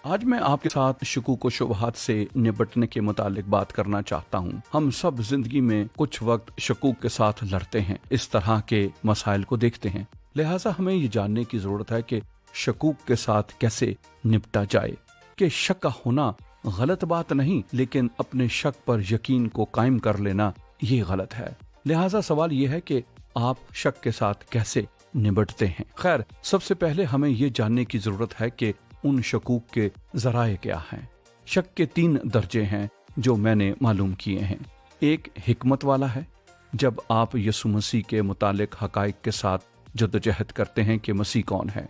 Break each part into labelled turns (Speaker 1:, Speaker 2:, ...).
Speaker 1: آج میں آپ کے ساتھ شکوک و شبہات سے نپٹنے کے متعلق بات کرنا چاہتا ہوں۔ ہم سب زندگی میں کچھ وقت شکوک کے ساتھ لڑتے ہیں، اس طرح کے مسائل کو دیکھتے ہیں، لہٰذا ہمیں یہ جاننے کی ضرورت ہے کہ شکوک کے ساتھ کیسے نپٹا جائے۔ کہ شک کا ہونا غلط بات نہیں، لیکن اپنے شک پر یقین کو قائم کر لینا یہ غلط ہے۔ لہٰذا سوال یہ ہے کہ آپ شک کے ساتھ کیسے نپٹتے ہیں۔ خیر، سب سے پہلے ہمیں یہ جاننے کی ضرورت ہے کہ ان شکوک کے ذرائع کیا ہیں۔ شک کے 3 درجے ہیں جو میں نے معلوم کیے ہیں۔ ایک حکمت والا ہے، جب آپ یسوع مسیح کے متعلق حقائق کے ساتھ جدوجہد کرتے ہیں کہ مسیح کون ہے،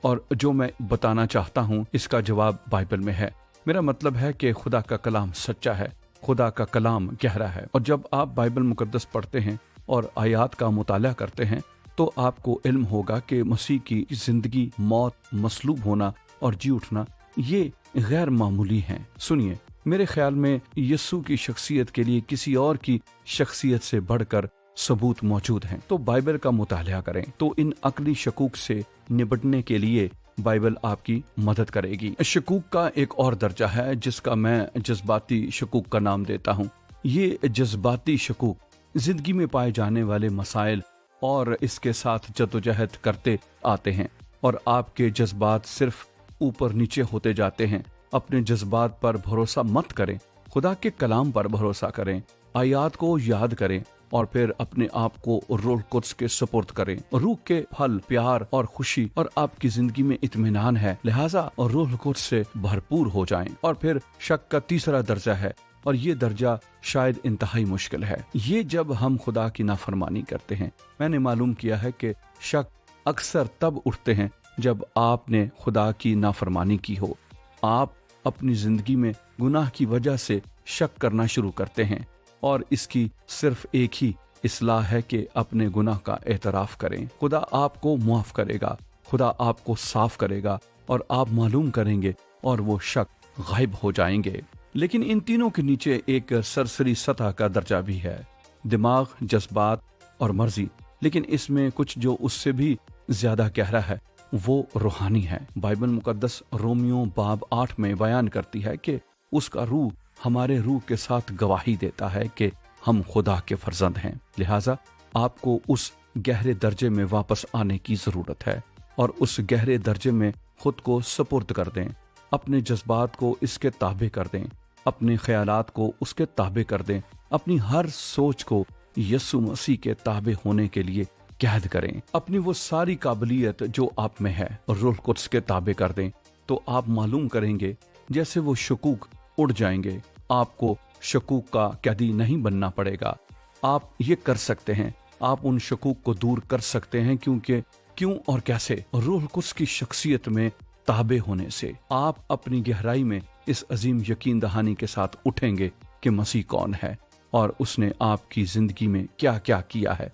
Speaker 1: اور جو میں بتانا چاہتا ہوں اس کا جواب بائبل میں ہے۔ میرا مطلب ہے کہ خدا کا کلام سچا ہے، خدا کا کلام گہرا ہے، اور جب آپ بائبل مقدس پڑھتے ہیں اور آیات کا مطالعہ کرتے ہیں تو آپ کو علم ہوگا کہ مسیح کی زندگی، موت، مصلوب ہونا اور جی اٹھنا یہ غیر معمولی ہیں۔ سنیے، میرے خیال میں یسوع کی شخصیت کے لیے کسی اور کی شخصیت سے بڑھ کر ثبوت موجود ہیں۔ تو بائبل کا مطالعہ کریں تو ان عقلی شکوک سے نپٹنے کے لیے بائبل آپ کی مدد کرے گی۔ شکوک کا ایک اور درجہ ہے جس کا میں جذباتی شکوک کا نام دیتا ہوں۔ یہ جذباتی شکوک زندگی میں پائے جانے والے مسائل اور اس کے ساتھ جدوجہد کرتے آتے ہیں، اور آپ کے جذبات صرف اوپر نیچے ہوتے جاتے ہیں۔ اپنے جذبات پر بھروسہ مت کریں، خدا کے کلام پر بھروسہ کریں، آیات کو یاد کریں، اور پھر اپنے آپ کو روح القدس کے سپرد کریں۔ روح کے پھل پیار اور خوشی، اور آپ کی زندگی میں اطمینان ہے، لہٰذا روح القدس سے بھرپور ہو جائیں۔ اور پھر شک کا تیسرا درجہ ہے، اور یہ درجہ شاید انتہائی مشکل ہے۔ یہ جب ہم خدا کی نافرمانی کرتے ہیں۔ میں نے معلوم کیا ہے کہ شک اکثر تب اٹھتے ہیں جب آپ نے خدا کی نافرمانی کی ہو۔ آپ اپنی زندگی میں گناہ کی وجہ سے شک کرنا شروع کرتے ہیں، اور اس کی صرف ایک ہی اصلاح ہے کہ اپنے گناہ کا اعتراف کریں۔ خدا آپ کو معاف کرے گا، خدا آپ کو صاف کرے گا، اور آپ معلوم کریں گے اور وہ شک غائب ہو جائیں گے۔ لیکن ان تینوں کے نیچے ایک سرسری سطح کا درجہ بھی ہے، دماغ، جذبات اور مرضی۔ لیکن اس میں کچھ جو اس سے بھی زیادہ گہرا ہے، وہ روحانی ہے۔ بائبل مقدس رومیو باب 8 میں بیان کرتی ہے کہ اس کا روح ہمارے روح کے ساتھ گواہی دیتا ہے کہ ہم خدا کے فرزند ہیں۔ لہٰذا آپ کو اس گہرے درجے میں واپس آنے کی ضرورت ہے، اور اس گہرے درجے میں خود کو سپرد کر دیں، اپنے جذبات کو اس کے تابع کر دیں، اپنے خیالات کو اس کے تابع کر دیں، اپنی ہر سوچ کو یسوع مسیح کے تابع ہونے کے لیے قید کریں، اپنی وہ ساری قابلیت جو آپ میں ہے روح القدس کے تابع کر دیں، تو آپ معلوم کریں گے جیسے وہ شکوک اڑ جائیں گے۔ آپ کو شکوک کا قیدی نہیں بننا پڑے گا۔ آپ یہ کر سکتے ہیں، آپ ان شکوک کو دور کر سکتے ہیں، کیوں اور کیسے؟ روح القدس کی شخصیت میں تابع ہونے سے۔ آپ اپنی گہرائی میں اس عظیم یقین دہانی کے ساتھ اٹھیں گے کہ مسیح کون ہے اور اس نے آپ کی زندگی میں کیا کیا کیا ہے۔